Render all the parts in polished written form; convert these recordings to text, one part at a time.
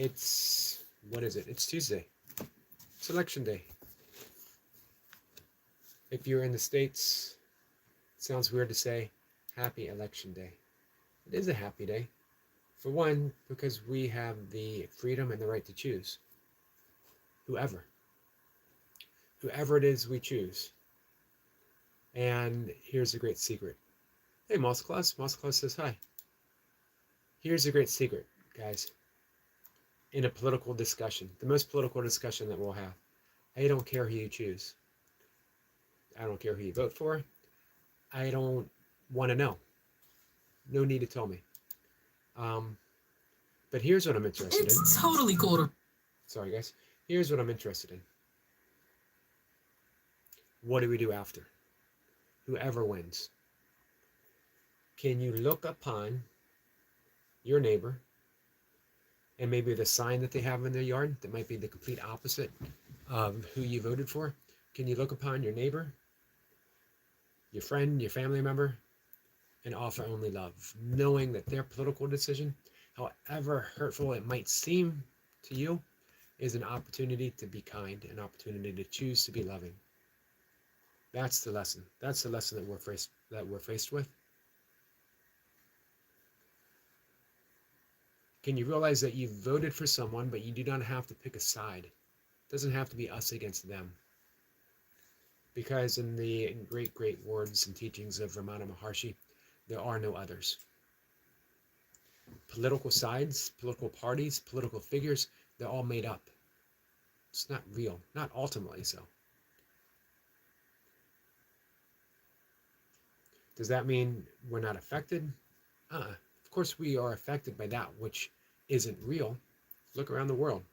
What is it? It's Tuesday. It's election day. If you're in the States, it sounds weird to say happy election day. It is a happy day. For one, because we have the freedom and the right to choose. Whoever it is we choose. And here's a great secret. Hey, Moss Claus. Moss Claus says hi. Here's a great secret, guys. In a political discussion, the most political discussion that we'll have, I don't care who you choose. I don't care who you vote for. I don't want to know. No need to tell me. But here's what I'm interested in. It's totally cool. Sorry, guys. Here's what I'm interested in. What do we do after? Whoever wins. Can you look upon your neighbor and maybe the sign that they have in their yard that might be the complete opposite of who you voted for? Can you look upon your neighbor, your friend, your family member, and offer only love, knowing that their political decision, however hurtful it might seem to you, is an opportunity to be kind, an opportunity to choose to be loving. That's the lesson. That's the lesson that we're faced with. Can you realize that you voted for someone, but you do not have to pick a side? It doesn't have to be us against them. Because in the great, great words and teachings of Ramana Maharshi, there are no others. Political sides, political parties, political figures, they're all made up. It's not real, not ultimately so. Does that mean we're not affected? Of course we are affected by that which isn't real. Look around the world.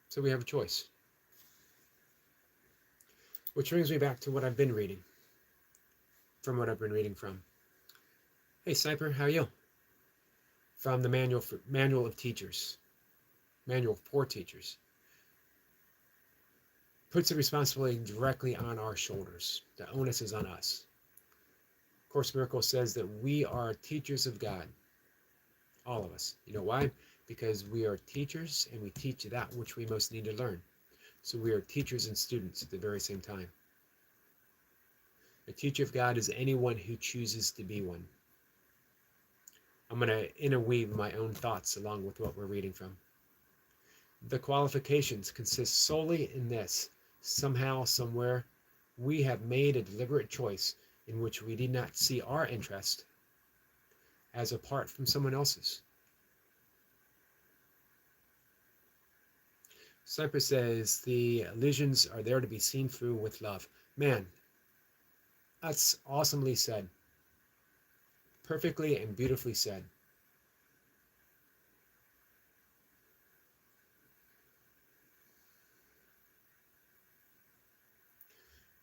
So we have a choice. Which brings me back to what I've been reading. From what I've been reading from. Hey Sniper, how are you? From the Manual of Teachers. Manual for Teachers. Puts the responsibility directly on our shoulders. The onus is on us. Course in Miracles says that we are teachers of God. All of us. You know why? Because we are teachers and we teach that which we most need to learn. So we are teachers and students at the very same time. A teacher of God is anyone who chooses to be one. I'm going to interweave my own thoughts along with what we're reading from. The qualifications consist solely in this. Somehow, somewhere, we have made a deliberate choice in which we did not see our interest as apart from someone else's. Cypress says the illusions are there to be seen through with love. Man, that's awesomely said. Perfectly and beautifully said.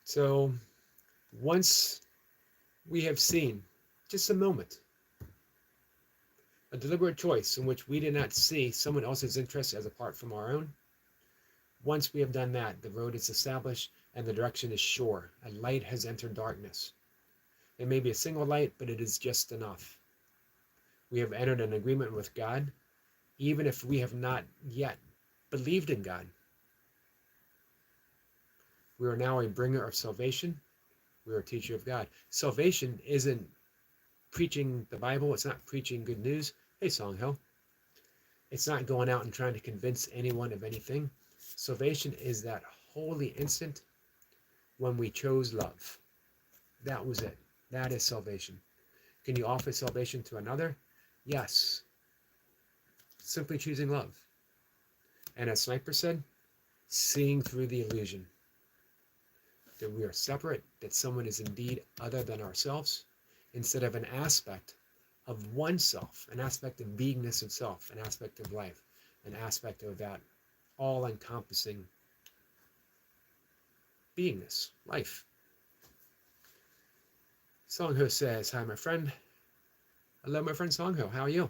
So once we have seen just a moment, a deliberate choice in which we did not see someone else's interest as apart from our own, once we have done that, the road is established and the direction is sure. A light has entered darkness. It may be a single light, but it is just enough. We have entered an agreement with God, even if we have not yet believed in God. We are now a bringer of salvation. We are a teacher of God. Salvation isn't preaching the Bible. It's not preaching good news. Hey, Songho. It's not going out and trying to convince anyone of anything. Salvation is that holy instant when we chose love. That was it. That is salvation. Can you offer salvation to another? Yes. Simply choosing love. And as Sniper said, seeing through the illusion that we are separate, that someone is indeed other than ourselves, instead of an aspect of oneself, an aspect of beingness of self, an aspect of life, an aspect of that all-encompassing beingness, life. Songho says, hi, my friend. Hello, my friend Songho. How are you?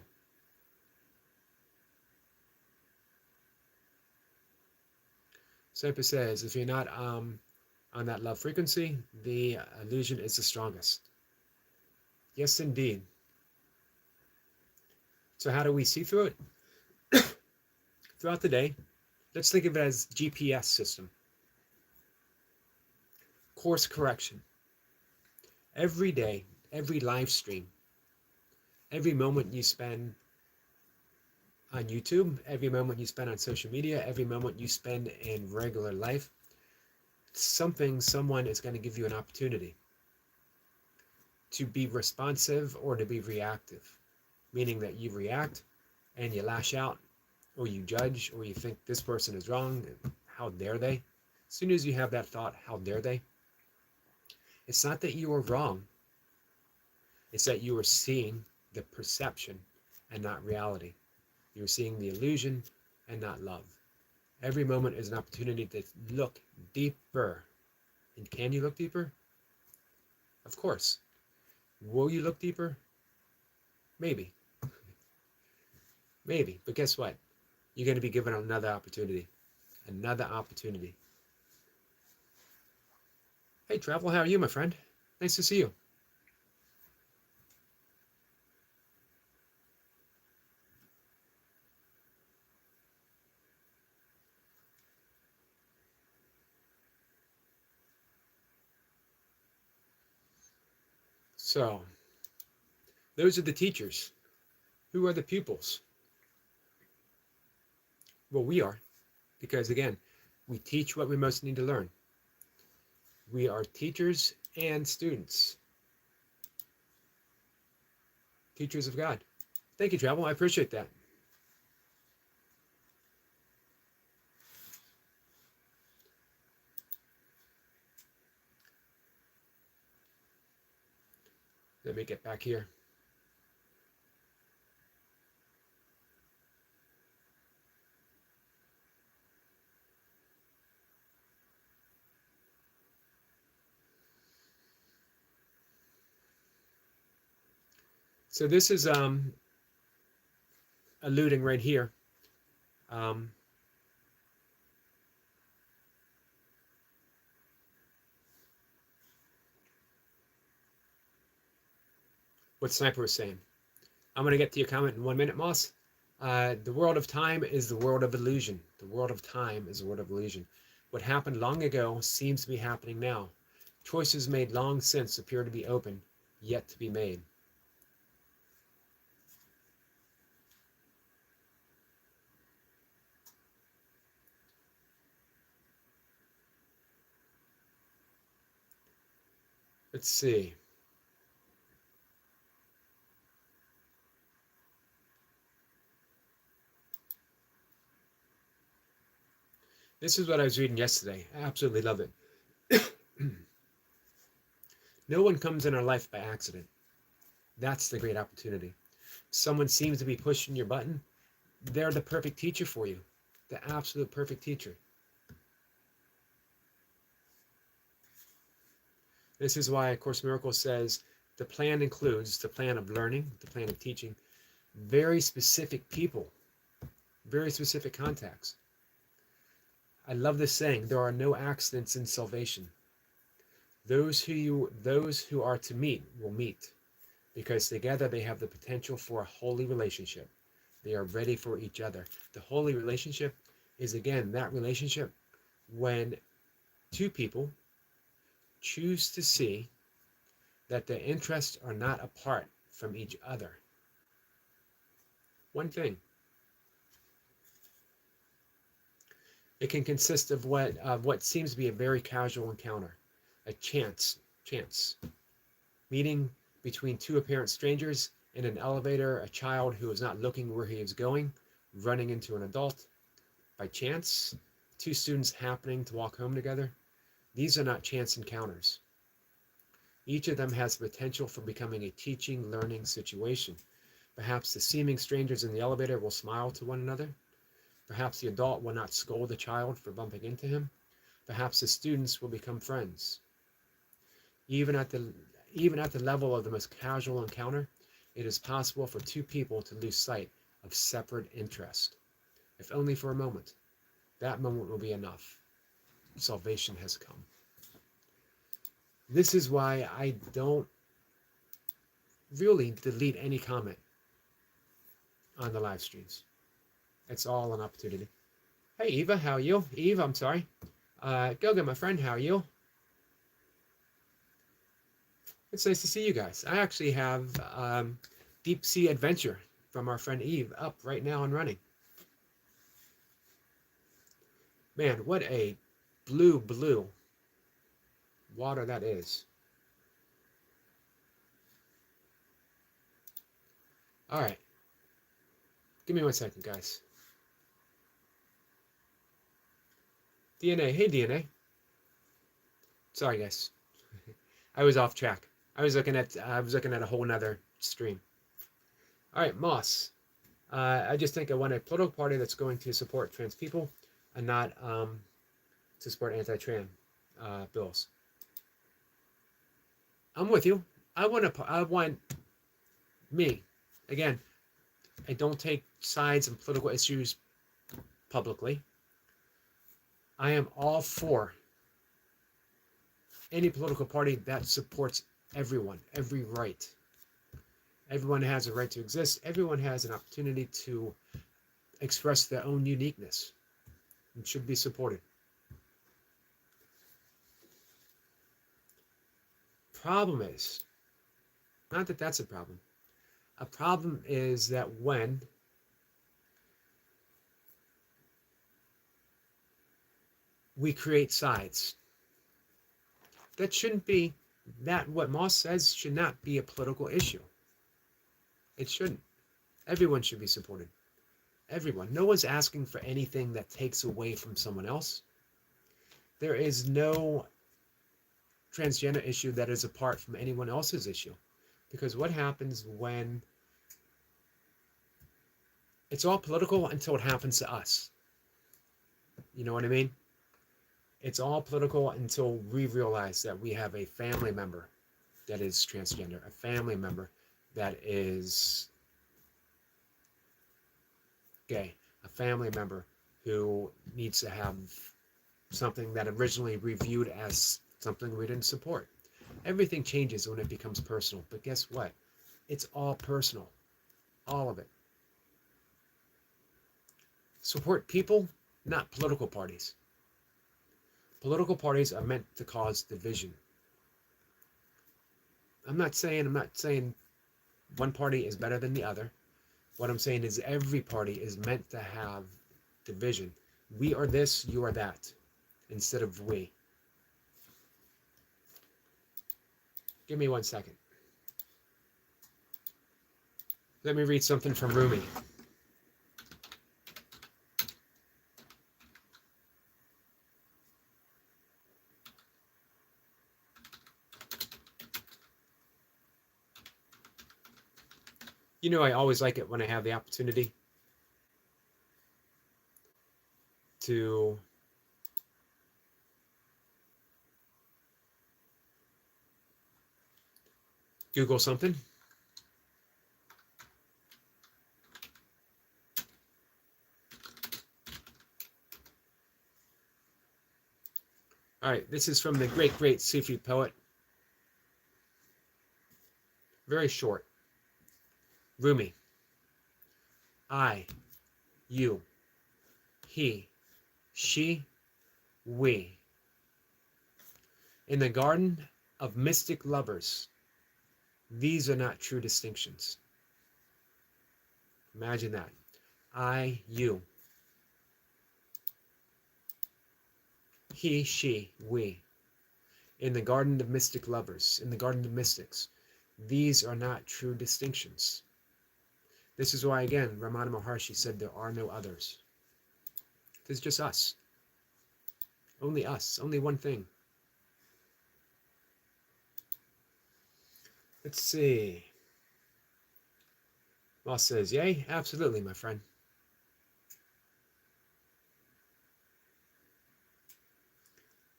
Sniper says, if you're not on that love frequency, the illusion is the strongest. Yes, indeed. So how do we see through it? Throughout the day, let's think of it as GPS system. Course correction. Every day, every live stream, every moment you spend on YouTube, every moment you spend on social media, every moment you spend in regular life, someone is going to give you an opportunity to be responsive or to be reactive, meaning that you react and you lash out, or you judge, or you think this person is wrong, how dare they? As soon as you have that thought, how dare they? It's not that you are wrong, it's that you are seeing the perception and not reality. You're seeing the illusion and not love. Every moment is an opportunity to look deeper. And can you look deeper? Of course. Will you look deeper? Maybe. Maybe. But guess what? You're going to be given another opportunity. Another opportunity. Hey, Travel, how are you, my friend? Nice to see you. So, those are the teachers. Who are the pupils? Well, we are. Because again, we teach what we most need to learn. We are teachers and students. Teachers of God. Thank you, Travel. I appreciate that. Let me get back here. So this is alluding right here. What Sniper was saying. I'm going to get to your comment in 1 minute, Moss. The world of time is the world of illusion. The world of time is the world of illusion. What happened long ago seems to be happening now. Choices made long since appear to be open, yet to be made. Let's see. This is what I was reading yesterday. I absolutely love it. No one comes in our life by accident. That's the great opportunity. Someone seems to be pushing your button. They're the perfect teacher for you. The absolute perfect teacher. This is why A Course in Miracles says the plan includes the plan of learning, the plan of teaching, very specific people, very specific contacts. I love this saying, there are no accidents in salvation. Those who are to meet will meet, because together they have the potential for a holy relationship. They are ready for each other. The holy relationship is, again, that relationship when two people choose to see that their interests are not apart from each other. One thing. It can consist of what seems to be a very casual encounter, a chance meeting between two apparent strangers in an elevator, a child who is not looking where he is going, running into an adult. By chance, two students happening to walk home together. These are not chance encounters. Each of them has the potential for becoming a teaching, learning situation. Perhaps the seeming strangers in the elevator will smile to one another. Perhaps the adult will not scold the child for bumping into him. Perhaps the students will become friends. Even at the level of the most casual encounter, it is possible for two people to lose sight of separate interest, if only for a moment. That moment will be enough. Salvation has come. This is why I don't really delete any comment on the live streams. It's all an opportunity. Hey, Eva, how are you? Eve, I'm sorry. Goga, my friend, how are you? It's nice to see you guys. I actually have Deep Sea Adventure from our friend Eve up right now and running. Man, what a blue water that is. All right. Give me 1 second, guys. DNA. Hey, DNA. Sorry, guys. I was off track. I was looking at a whole nother stream. All right, Moss. I just think I want a political party that's going to support trans people and not to support anti-trans bills. I'm with you. I want me. Again, I don't take sides in political issues publicly. I am all for any political party that supports everyone, every right. Everyone has a right to exist. Everyone has an opportunity to express their own uniqueness and should be supported. Problem is, not that that's a problem. A problem is that when we create sides, that shouldn't be, that what Moss says should not be a political issue. It shouldn't. Everyone should be supported. Everyone. No one's asking for anything that takes away from someone else. There is no transgender issue that is apart from anyone else's issue. Because what happens when it's all political until it happens to us? You know what I mean? It's all political until we realize that we have a family member that is transgender, a family member that is gay, a family member who needs to have something that originally reviewed as something we didn't support. Everything changes when it becomes personal, but guess what? It's all personal, all of it. Support people, not political parties. Political parties are meant to cause division. I'm not saying one party is better than the other. What I'm saying is every party is meant to have division. We are this, you are that, instead of we. Give me 1 second. Let me read something from Rumi. You know, I always like it when I have the opportunity to Google something. All right, this is from the great Sufi poet. Very short. Rumi. I, you, he, she, we. In the garden of mystic lovers, these are not true distinctions. Imagine that. I, you. He, she, we. In the garden of mystic lovers, in the garden of mystics, these are not true distinctions. This is why, again, Ramana Maharshi said there are no others. There's just us. Only us. Only one thing. Let's see. Moss says, yay? Absolutely, my friend.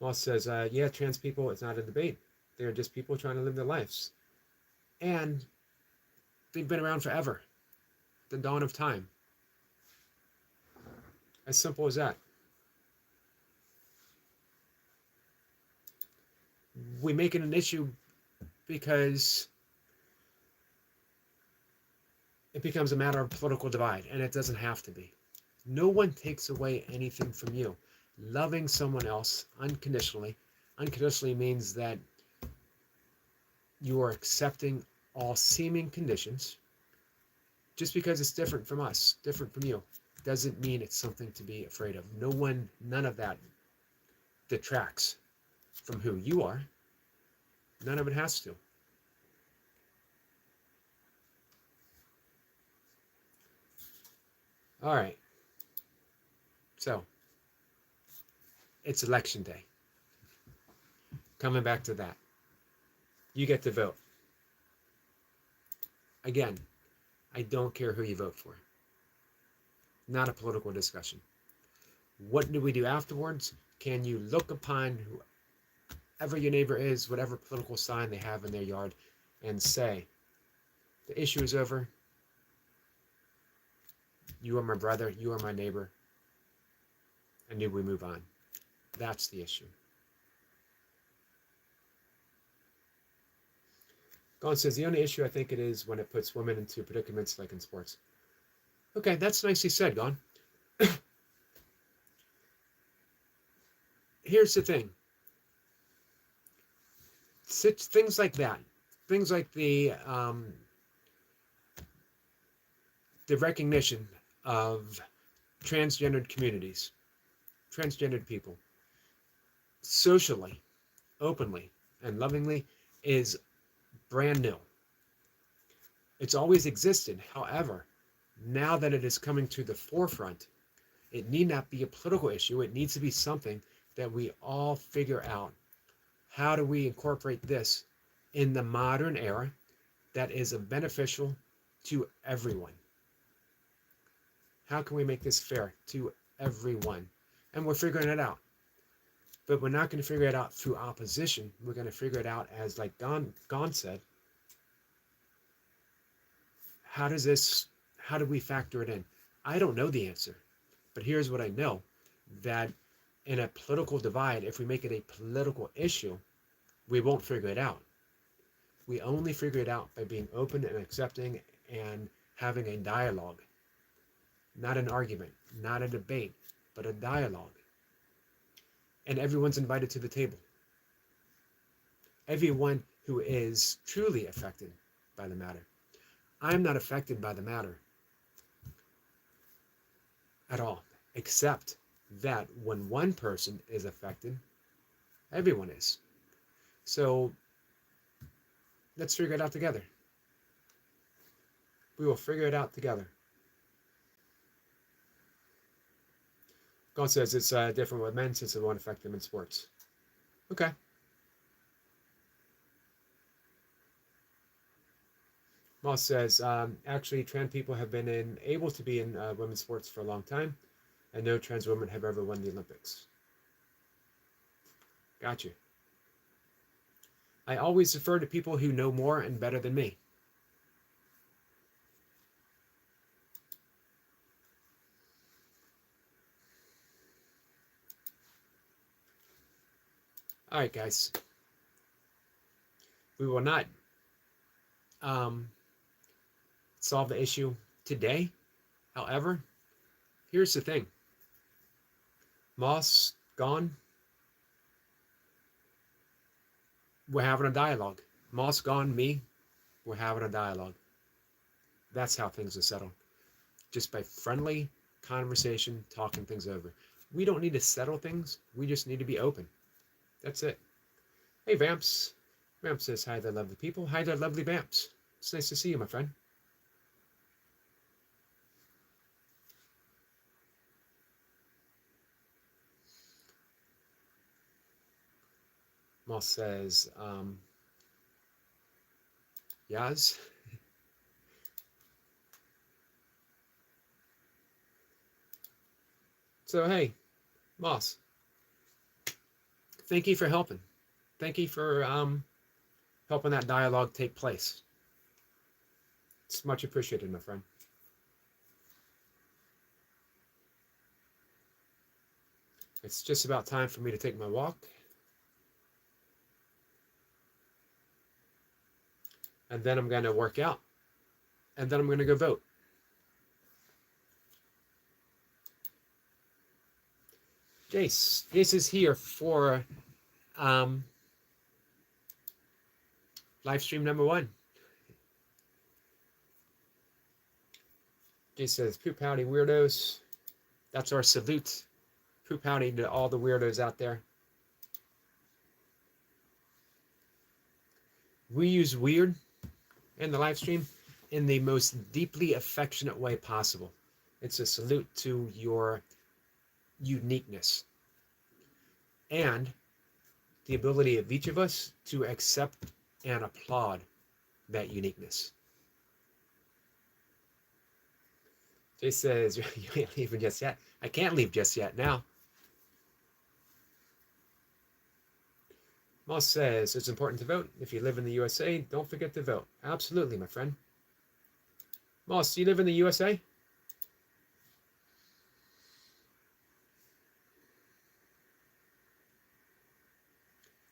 Moss says, yeah, trans people, it's not a debate. They're just people trying to live their lives. And they've been around forever. The dawn of time. As simple as that. We make it an issue because it becomes a matter of political divide, and it doesn't have to be. No one takes away anything from you. Loving someone else unconditionally means that you are accepting all seeming conditions. Just because it's different from us, different from you, doesn't mean it's something to be afraid of. None of that detracts from who you are. None of it has to. All right. So, it's election day. Coming back to that. You get to vote. Again, I don't care who you vote for. Not a political discussion. What do we do afterwards? Can you look upon whoever your neighbor is, whatever political sign they have in their yard, and say, the issue is over. You are my brother. You are my neighbor. And then we move on. That's the issue. Gone says, the only issue I think it is when it puts women into predicaments like in sports. Okay, that's nicely said, Gone. Here's the thing. Things like that. Things like the recognition of transgendered communities, transgendered people, socially, openly, and lovingly is brand new. It's always existed. However, now that it is coming to the forefront, it need not be a political issue. It needs to be something that we all figure out. How do we incorporate this in the modern era that is beneficial to everyone? How can we make this fair to everyone? And we're figuring it out. But we're not going to figure it out through opposition. We're going to figure it out as, like Gon said, how do we factor it in? I don't know the answer. But here's what I know, that in a political divide, if we make it a political issue, we won't figure it out. We only figure it out by being open and accepting and having a dialogue. Not an argument, not a debate, but a dialogue. And everyone's invited to the table. Everyone who is truly affected by the matter. I'm not affected by the matter at all, except that when one person is affected, everyone is. So let's figure it out together. We will figure it out together. God says it's different with men since it won't affect them in sports. Okay. Moss says, actually, trans people have been able to be in women's sports for a long time, and no trans women have ever won the Olympics. Got you. I always defer to people who know more and better than me. All right, guys. We will not solve the issue today. However, here's the thing. Moss, Gone. We're having a dialogue. Moss, Gone, me. We're having a dialogue. That's how things are settled. Just by friendly conversation, talking things over. We don't need to settle things. We just need to be open. That's it. Hey, Vamps. Vamps says, hi there, lovely people. Hi there, lovely Vamps. It's nice to see you, my friend. Moss says, Yaz. So, hey, Moss. Thank you for helping. Thank you for helping that dialogue take place. It's much appreciated, my friend. It's just about time for me to take my walk. And then I'm going to work out. And then I'm going to go vote. Jace. Jace is here for live stream number 1. Jace says, poop howdy weirdos. That's our salute. Poop howdy to all the weirdos out there. We use weird in the live stream in the most deeply affectionate way possible. It's a salute to your uniqueness and the ability of each of us to accept and applaud that uniqueness. Jay says, you ain't leaving just yet. I can't leave just yet now. Moss says, it's important to vote. If you live in the USA, don't forget to vote. Absolutely, my friend. Moss, do you live in the USA?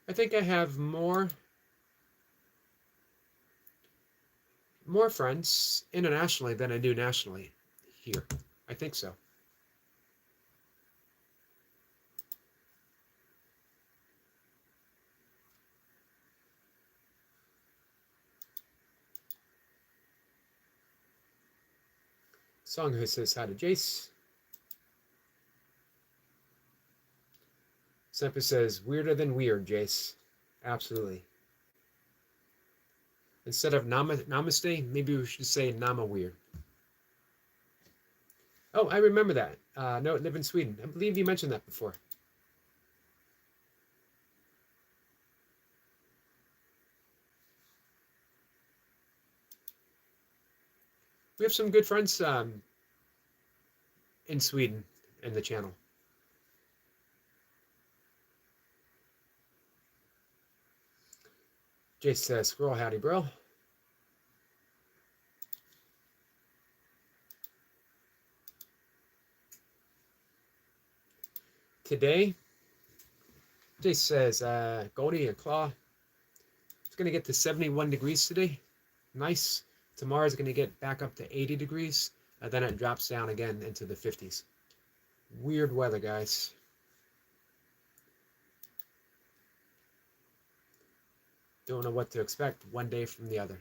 I think I have more friends internationally than I do nationally here. I think so. Song who says hi to Jace. Semper says, weirder than weird, Jace. Absolutely. Instead of namaste, maybe we should say nama weird. Oh, I remember that. No, live in Sweden. I believe you mentioned that before. We have some good friends in Sweden in the channel. Jace says, squirrel howdy, bro. Today, Jace says, Goldie and Claw, it's going to get to 71 degrees today. Nice. Tomorrow's going to get back up to 80 degrees. Then it drops down again into the 50s. Weird weather, guys. Don't know what to expect one day from the other.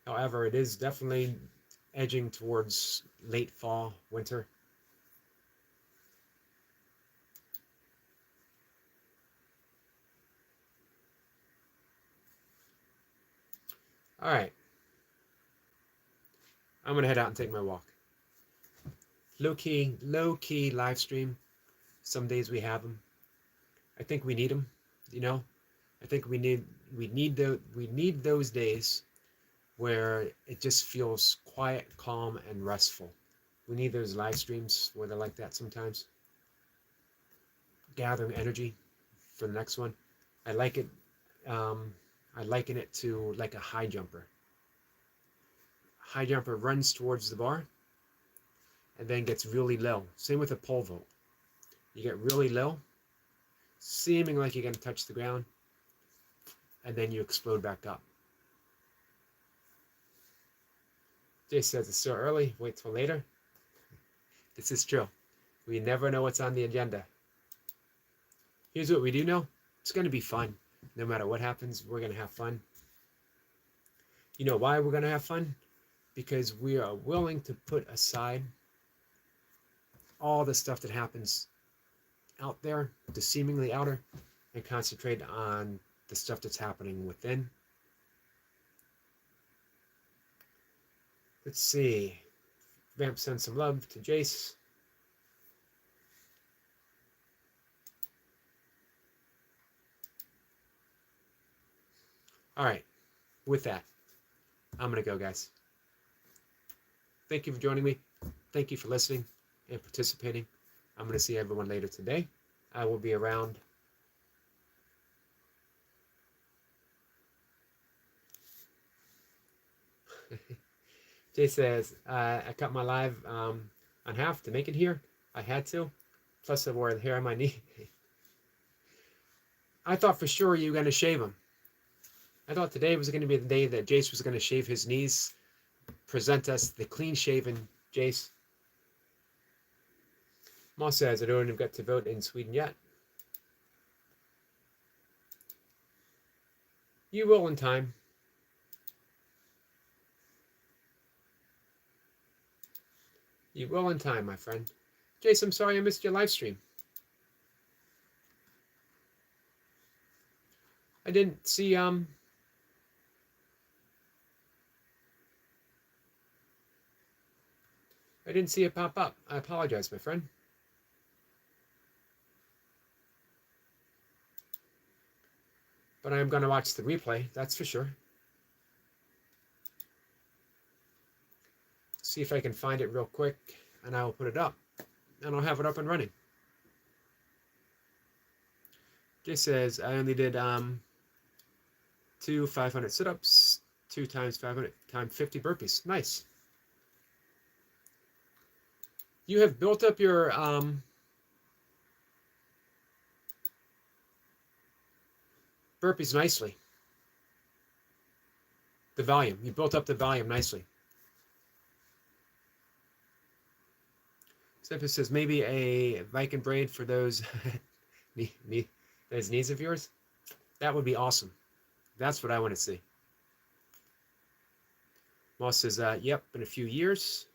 However, it is definitely edging towards late fall, winter. All right. I'm going to head out and take my walk. Low key live stream. Some days we have them. I think we need them, you know. I think we need those days where it just feels quiet, calm, and restful. We need those live streams where they're like that sometimes. Gathering energy for the next one. I like it. I liken it to like a high jumper. High jumper runs towards the bar and then gets really low. Same with a pole vault. You get really low, seeming like you're going to touch the ground, and then you explode back up. Jay says it's still early, wait till later. This is true. We never know what's on the agenda. Here's what we do know. It's going to be fun. No matter what happens, we're going to have fun. You know why we're going to have fun? Because we are willing to put aside all the stuff that happens out there, the seemingly outer, and concentrate on the stuff that's happening within. Let's see. Vamp sends some love to Jace. All right. With that, I'm going to go, guys. Thank you for joining me. Thank you for listening and participating. I'm going to see everyone later today. I will be around. Jay says, I cut my live on half to make it here. I had to. Plus I wore the hair on my knee. I thought for sure you were going to shave him. I thought today was going to be the day that Jace was going to shave his knees. Present us the clean-shaven Jace. Moss says, I don't even get to vote in Sweden yet. You will in time. You will in time, my friend. Jason, I'm sorry I missed your live stream. I didn't see I didn't see it pop up. I apologize, my friend. But I am going to watch the replay, that's for sure. See if I can find it real quick, and I will put it up. And I'll have it up and running. Jay says, I only did 2 500 sit-ups, 2 times 500 times 50 burpees. Nice. You have built up your burpees nicely. The volume. You built up the volume nicely. Stephen says, maybe a Viking braid for those, those knees of yours. That would be awesome. That's what I want to see. Moss says, yep, in a few years.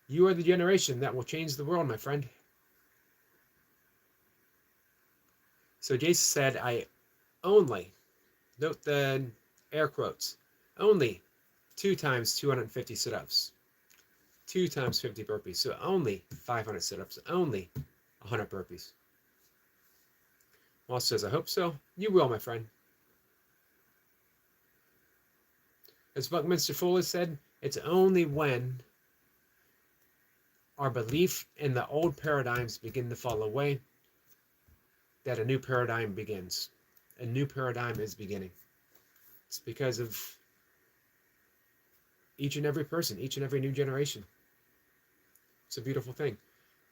You are the generation that will change the world, my friend. So Jason said, I only, note the air quotes, only 2 times 250 sit-ups, 2 times 50 burpees. So only 500 sit-ups, only 100 burpees. Moss says, I hope so. You will, my friend. As Buckminster Fuller said, it's only when our belief in the old paradigms begin to fall away that a new paradigm begins. A new paradigm is beginning. It's because of each and every person, each and every new generation. It's a beautiful thing.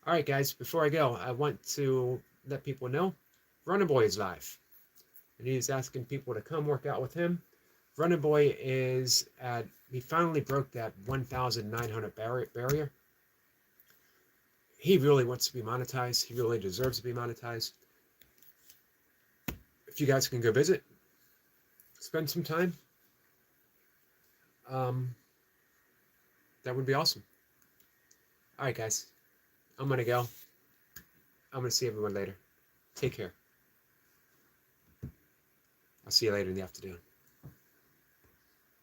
All right, guys, before I go, I want to let people know Running Boy is live. And he's asking people to come work out with him. Running Boy is at, he finally broke that 1,900 barrier. He really wants to be monetized. He really deserves to be monetized. If you guys can go visit, spend some time, that would be awesome. All right, guys, I'm going to go. I'm going to see everyone later. Take care. I'll see you later in the afternoon.